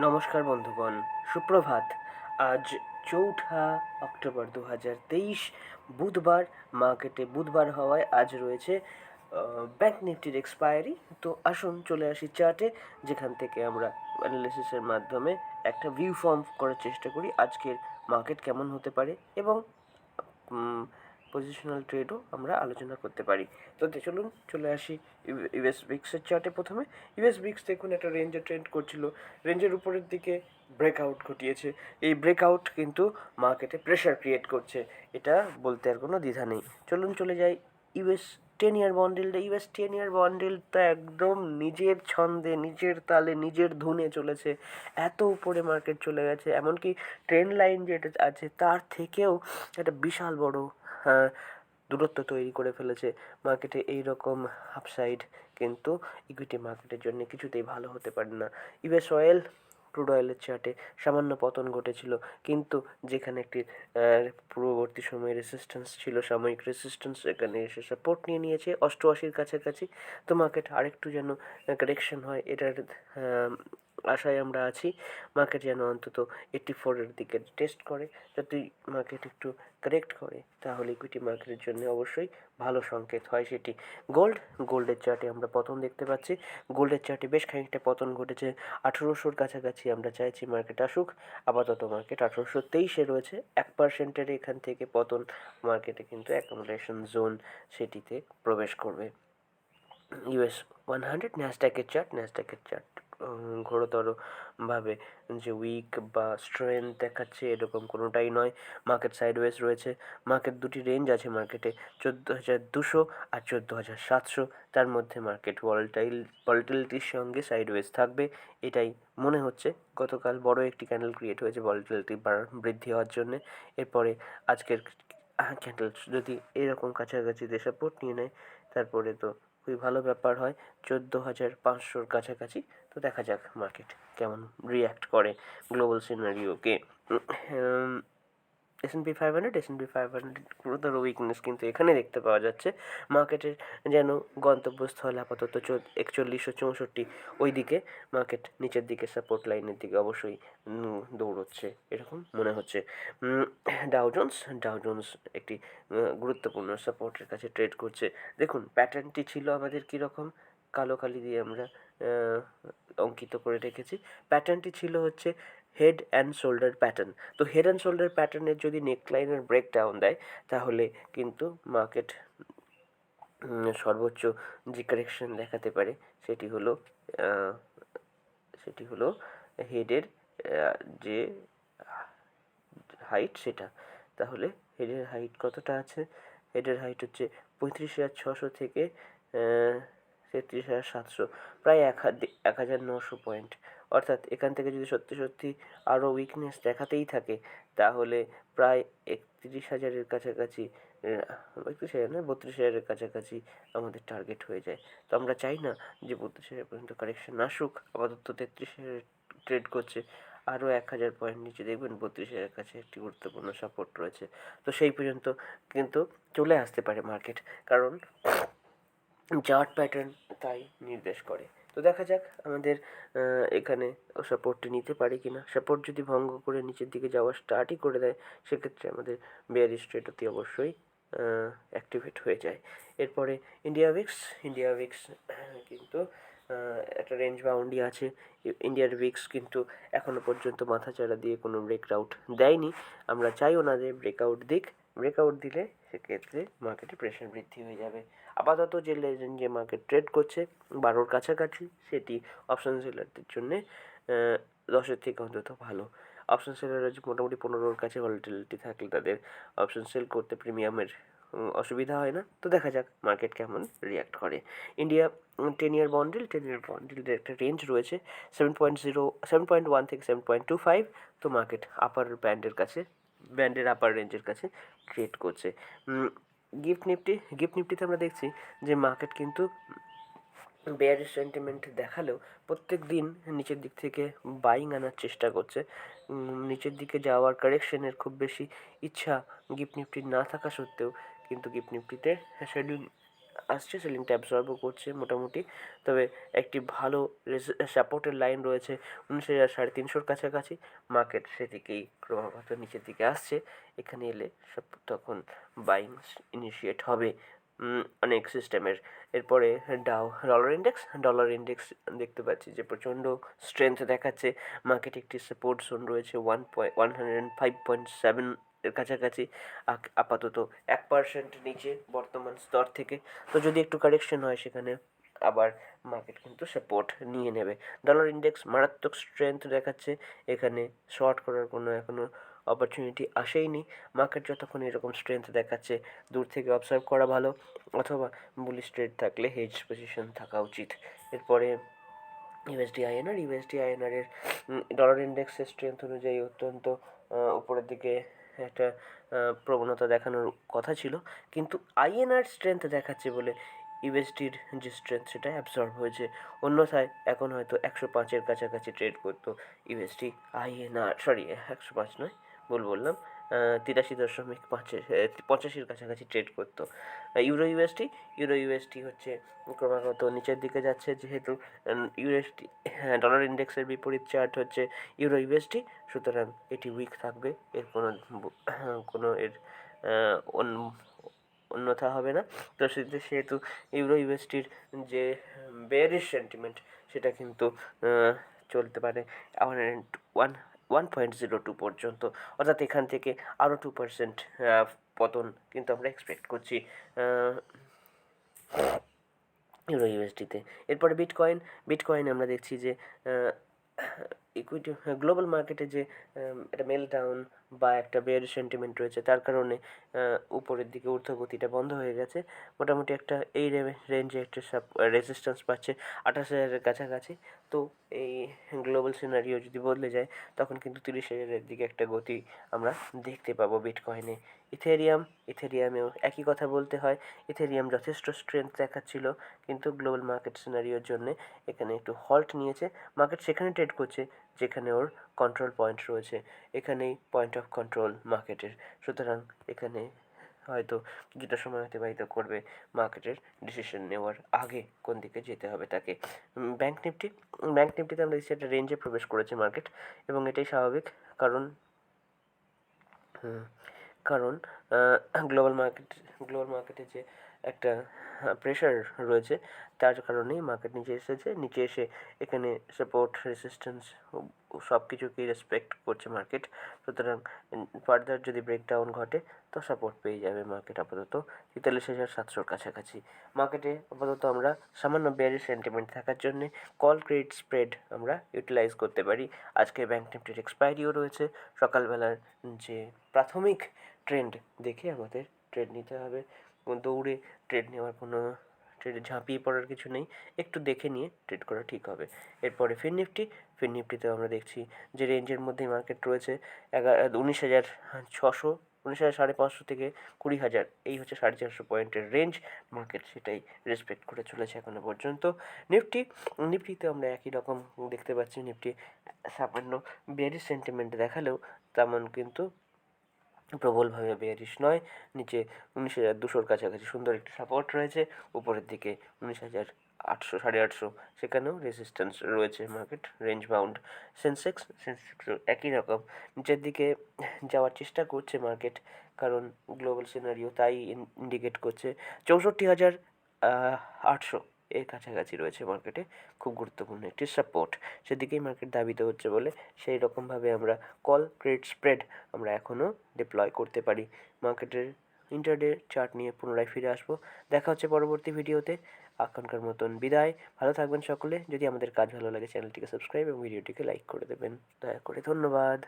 নমস্কার বন্ধুগণ, সুপ্রভাত। আজ 4 অক্টোবর 2023 বুধবার। মার্কেটে বুধবার হওয়ায় আজ রয়েছে ব্যাংক নিফটির এক্সপায়ারি। তো আসুন চলে আসি চার্টে, যেখান থেকে আমরা অ্যানালিসিসের মাধ্যমে একটা ভিউ ফর্ম করার চেষ্টা করি আজকের মার্কেট কেমন হতে পারে, এবং পজিশনাল ট্রেডও আমরা আলোচনা করতে পারি। তো চলুন চলে আসি ইউএস ব্রিক্সের চার্টে। প্রথমে ইউএস ব্রিক্স দেখুন একটা রেঞ্জে ট্রেন্ড করছিল, রেঞ্জের উপরের দিকে ব্রেকআউট ঘটিয়েছে। এই ব্রেকআউট কিন্তু মার্কেটে প্রেশার ক্রিয়েট করছে, এটা বলতে আর কোনো দ্বিধা নেই। চলুন চলে যাই ইউএস 10 ইয়ার বন্ডেলটা। ইউএস 10 ইয়ার বন্ডেলটা একদম নিজের ছন্দে, নিজের তালে, নিজের ধুনে চলেছে। এত উপরে মার্কেট চলে গেছে, এমনকি ট্রেন্ড লাইন যেটা আছে তার থেকেও একটা বিশাল বড় দূরত্ব তৈরি করে ফেলেছে মার্কেটে। এইরকম আপসাইড কিন্তু ইকুইটি মার্কেটের জন্য কিছুতেই ভালো হতে পারে না। ইউএস অয়েল, ক্রুড অয়েলের চার্টে সামান্য পতন ঘটেছিল, কিন্তু যেখানে একটি পূর্ববর্তী সময়ে রেসিস্ট্যান্স ছিল, সাময়িক রেসিস্ট্যান্স, এখানে এসে সাপোর্ট নিয়ে নিয়েছে 88-র কাছাকাছি। তো মার্কেট আরেকটু যেন কারেকশন হয়, এটার আশায় আমরা আছি। মার্কেট যেন অন্তত 84-এর দিকে টেস্ট করে। যদি মার্কেট একটু কারেক্ট করে তাহলে ইকুইটি মার্কেটের জন্য অবশ্যই ভালো সংকেত হয় সেটি। গোল্ডের চার্টে আমরা পতন দেখতে পাচ্ছি। গোল্ডের চার্টে বেশ খানিকটা পতন ঘটেছে, 1800-র কাছাকাছি আমরা চাইছি মার্কেট আসুক। আপাতত মার্কেট 1823-এ রয়েছে, 1%-এর এখান থেকে পতন মার্কেটে কিন্তু অ্যাকোমোডেশন জোন, সেটিতে প্রবেশ করবে। ইউএস 100 ন্যাসডাকের চার্ট ঘোরতরভাবে যে উইক বা স্ট্রেংথ দেখাচ্ছে এরকম কোনোটাই নয়। মার্কেট সাইডওয়েজ রয়েছে। মার্কেট দুটি রেঞ্জ আছে মার্কেটে, 14,200 আর 14,700। তার মধ্যে মার্কেট ভলাটিলিটির সঙ্গে সাইডওয়েজ থাকবে, এটাই মনে হচ্ছে। গতকাল বড় একটি ক্যান্ডেল ক্রিয়েট হয়েছে ভলাটিলিটি বৃদ্ধি হওয়ার জন্যে। এরপরে আজকের ক্যান্ডেল যদি এরকম কাছাকাছিতে সাপোর্ট নিয়ে নেয়, তারপরে তো খুবই ভালো ব্যাপার হয় 14,500-র কাছাকাছি। তো দেখা যাক মার্কেট কেমন রিয়্যাক্ট করে গ্লোবাল সিনারিওকে। S&P 500 গুরুতর উইকনেস কিন্তু এখানে দেখতে পাওয়া যাচ্ছে। মার্কেটের যেন গন্তব্যস্থল আপাতত 4164, ওই দিকে মার্কেট নিচের দিকে সাপোর্ট লাইনের দিকে অবশ্যই দৌড়চ্ছে এরকম মনে হচ্ছে। ডাউ জোন্স একটি গুরুত্বপূর্ণ সাপোর্টের কাছে ট্রেড করছে। দেখুন প্যাটার্নটি ছিল আমাদের কীরকম, কালো কালি দিয়ে আমরা অঙ্কিত করে রেখেছি। প্যাটার্নটি ছিল হচ্ছে হেড অ্যান্ড শোল্ডার প্যাটার্ন। তো হেড অ্যান্ড শোল্ডার প্যাটার্নের যদি নেকলাইনের ব্রেকডাউন দেয়, তাহলে কিন্তু মার্কেট সর্বোচ্চ যে কারেকশন দেখাতে পারে সেটি হলো হেডের যে হাইট সেটা। তাহলে হেডের হাইট কতটা আছে? হেডের হাইট হচ্ছে 35,600 থেকে 33,700, প্রায় 1,900 পয়েন্ট। অর্থাৎ এখান থেকে যদি সত্যি সত্যি আরও উইকনেস দেখাতেই থাকে, তাহলে প্রায় 31,000-এর কাছাকাছি, 31,000 না, 32,000-এর কাছাকাছি আমাদের টার্গেট হয়ে যায়। তো আমরা চাই না যে 32,000 পর্যন্ত কারেকশন আসুক। আপাতত 33,000 ট্রেড করছে, আরও 1,000 পয়েন্ট নিচে দেখবেন 32,000-এর কাছে একটি গুরুত্বপূর্ণ সাপোর্ট রয়েছে। তো সেই পর্যন্ত কিন্তু চলে আসতে পারে মার্কেট, কারণ চার্ট প্যাটার্ন তাই নির্দেশ করে। তো দেখা যাক আমাদের এখানে সাপোর্টটি নিতে পারি কি না। সাপোর্ট যদি ভঙ্গ করে নিচের দিকে যাওয়া স্টার্টই করে দেয়, সেক্ষেত্রে আমাদের বেয়ারিশ ট্রেড অতি অবশ্যই অ্যাক্টিভেট হয়ে যায়। এরপরে ইন্ডিয়া উইক্স কিন্তু একটা রেঞ্জ বাউন্ডই আছে। ইন্ডিয়ার উইক্স কিন্তু এখনও পর্যন্ত মাথাচাড়া দিয়ে কোনো ব্রেকআউট দেয়নি। আমরা চাইও না যে ব্রেকআউট দিলে সেক্ষেত্রে মার্কেটে প্রেশার বৃদ্ধি হয়ে যাবে। আপাতত যে রেঞ্জে মার্কেট ট্রেড করছে 12-র কাছাকাছি, সেটি অপশন সেলারদের জন্যে 10-এর থেকে অন্তত ভালো। অপশন সেলাররা মোটামুটি 15-র কাছে ভলাটিলিটি থাকলে তাদের অপশন সেল করতে প্রিমিয়ামের অসুবিধা হয় না। তো দেখা যাক মার্কেট কেমন রিয়্যাক্ট করে। ইন্ডিয়া 10 ইয়ার বন্ডেলের একটা রেঞ্জ রয়েছে 7.1 থেকে 7.25। তো মার্কেট ব্যান্ডের আপার রেঞ্জের কাছে ট্রেড করছে। গিফট নিফটিতে আমরা দেখছি যে মার্কেট কিন্তু বেয়ারিশ সেন্টিমেন্ট দেখালেও প্রত্যেক দিন নিচের দিক থেকে বাইং আনার চেষ্টা করছে। নিচের দিকে যাওয়ার কারেকশনের খুব বেশি ইচ্ছা গিফট নিফটির না থাকা সত্ত্বেও কিন্তু গিফট নিফটিতে আসছে, সেলিংটা অ্যাবসর্বও করছে মোটামুটি। তবে একটি ভালো সাপোর্টের লাইন রয়েছে 19,350-র কাছাকাছি। মার্কেট সেদিকেই ক্রমাগত নিচের দিকে আসছে। এখানে এলে সব তখন বাইং ইনিশিয়েট হবে অনেক সিস্টেমের। এরপরে ডলার ইন্ডেক্স দেখতে পাচ্ছি যে প্রচণ্ড স্ট্রেংথ দেখাচ্ছে। মার্কেট একটি সাপোর্ট জোন রয়েছে 105.7 এর কাছাকাছি। আপাতত 1% নিচে বর্তমান স্তর থেকে। তো যদি একটু কারেকশন হয় সেখানে আবার মার্কেট কিন্তু সাপোর্ট নিয়ে নেবে। ডলার ইন্ডেক্স মারাত্মক স্ট্রেংথ দেখাচ্ছে। এখানে শর্ট করার কোনো এখনও অপরচুনিটি আসেইনি। মার্কেট যতক্ষণ এরকম স্ট্রেংথ দেখাচ্ছে দূর থেকে অবজার্ভ করা ভালো, অথবা বুলিশ ট্রেড থাকলে হেজ পজিশন থাকা উচিত। এরপরে ইউএসডি আইএনআর এর ডলার ইন্ডেক্সের স্ট্রেংথ অনুযায়ী অত্যন্ত উপরের দিকে একটা প্রবণতা দেখানোর কথা ছিল, কিন্তু আইএনআর স্ট্রেংথ দেখাচ্ছে বলে ইউএসডির যে স্ট্রেংথ সেটা অ্যাবসর্ব হয়েছে। অন্যথায় এখন হয়তো 105-এর কাছাকাছি ট্রেড করতো ইউএসডি আইএনআর, সরি 105 নয়, ভুল বললাম, 83.85-এর কাছাকাছি ট্রেড করতো ইউরো ইউএসডি হচ্ছে ক্রমাগত নিচের দিকে যাচ্ছে, যেহেতু ইউএসডি ডলার ইন্ডেক্সের বিপরীত চার্ট হচ্ছে ইউরো ইউএসডি, সুতরাং এটি উইক থাকবে। এর কোনো এর অন্যথা হবে না। তো সেহেতু ইউরো ইউএসডির যে বেয়ারিশ সেন্টিমেন্ট সেটা কিন্তু চলতে পারে 1.02 পর্যন্ত, অর্থাৎ এখান থেকে আরও 2% পতন কিন্তু আমরা এক্সপেক্ট করছি ইউরো ইউএসডিতে। এরপরে বিটকয়েন আমরা দেখছি যে ইকুইটি গ্লোবাল মার্কেটে যে একটা মেলডাউন বা একটা বেয়ার সেন্টিমেন্ট রয়েছে, তার কারণে উপরের দিকে ঊর্ধ্বগতিটা বন্ধ হয়ে গেছে। মোটামুটি একটা এই রেঞ্জে একটা রেজিস্ট্যান্স পাচ্ছে 28,000-এর কাছাকাছি। তো এই গ্লোবাল সিনারিও যদি বদলে যায় তখন কিন্তু 30,000-এর দিকে একটা গতি আমরা দেখতে পাবো বিটকয়েনে। ইথেরিয়ামেও একই কথা বলতে হয়। ইথেরিয়াম যথেষ্ট স্ট্রেংথ দেখাচ্ছিল, কিন্তু গ্লোবাল মার্কেট সিনারিওর জন্য এখানে একটু হল্ট নিয়েছে। মার্কেট সেখানে ট্রেড করছে যেখানে ওর কন্ট্রোল পয়েন্ট রয়েছে। এখানেই পয়েন্ট অফ কন্ট্রোল মার্কেটের, সুতরাং এখানে হয়তো কিছুটা সময় অতিবাহিত করবে মার্কেটের ডিসিশন নেওয়ার আগে কোন দিকে যেতে হবে তাকে। ব্যাঙ্ক নিফটিতে আমরা দেখছি একটা রেঞ্জে প্রবেশ করেছে মার্কেট, এবং এটাই স্বাভাবিক, কারণ কারণ গ্লোবাল মার্কেটে যে একটা প্রেশার রয়েছে, তার কারণেই মার্কেট নিচে এসে এখানে সাপোর্ট রেসিস্ট্যান্স সব কিছুকেই রেসপেক্ট করছে মার্কেট। সুতরাং ফার্দার যদি ব্রেকডাউন ঘটে তো সাপোর্ট পেয়ে যাবে মার্কেট আপাতত 43,700-র কাছাকাছি। মার্কেটে আপাতত আমরা সামান্য বেয়ারিশ সেন্টিমেন্ট থাকার জন্যে কল ক্রেডিট স্প্রেড আমরা ইউটিলাইজ করতে পারি। আজকে ব্যাঙ্ক নিফটির এক্সপায়ারিও রয়েছে। সকালবেলার যে প্রাথমিক ট্রেন্ড দেখে আমাদের ট্রেড নিতে হবে। দৌড়ে ট্রেড নেওয়ার কোনো ট্রেডে ঝাঁপিয়ে পড়ার কিছু নেই, একটু দেখে নিয়ে ট্রেড করা ঠিক হবে। এরপরে ফিননিফটিতেও আমরা দেখছি যে রেঞ্জের মধ্যেই মার্কেট রয়েছে। 19,600, 19,500 থেকে 20,000, এই হচ্ছে 450 পয়েন্টের রেঞ্জ। মার্কেট সেটাই রেসপেক্ট করে চলেছে এখনো পর্যন্ত। নিফটিতে আমরা একই রকম দেখতে পাচ্ছি। নিফটি সামান্য বেয়ারিশ সেন্টিমেন্ট দেখালেও তেমন কিন্তু প্রবলভাবে বেয়ারিশ নয়। নিচে 19,200-র কাছাকাছি সুন্দর একটি সাপোর্ট রয়েছে। উপরের দিকে 19,800, 850, সেখানেও রেজিস্ট্যান্স রয়েছে। Market range bound. সেন্সেক্সও একই রকম নিচের দিকে যাওয়ার চেষ্টা করছে মার্কেট, কারণ গ্লোবাল সিনারিও তাই ইন্ডিকেট করছে। 64,800 এর কাছাকাছি রয়েছে মার্কেটে, খুব গুরুত্বপূর্ণ একটি সাপোর্ট। সেদিকেই মার্কেট ধাবিত হচ্ছে বলে সেই রকমভাবে আমরা কল ক্রেডিট স্প্রেড আমরা এখনও ডিপ্লয় করতে পারি। মার্কেটের ইন্টারডে চার্ট নিয়ে পুনরায় ফিরে আসবো। দেখা হচ্ছে পরবর্তী ভিডিওতে। এখনকার মতন বিদায়। ভালো থাকবেন সকলে। যদি আমাদের কাজ ভালো লাগে চ্যানেলটিকে সাবস্ক্রাইব এবং ভিডিওটিকে লাইক করে দেবেন দয়া করে। ধন্যবাদ।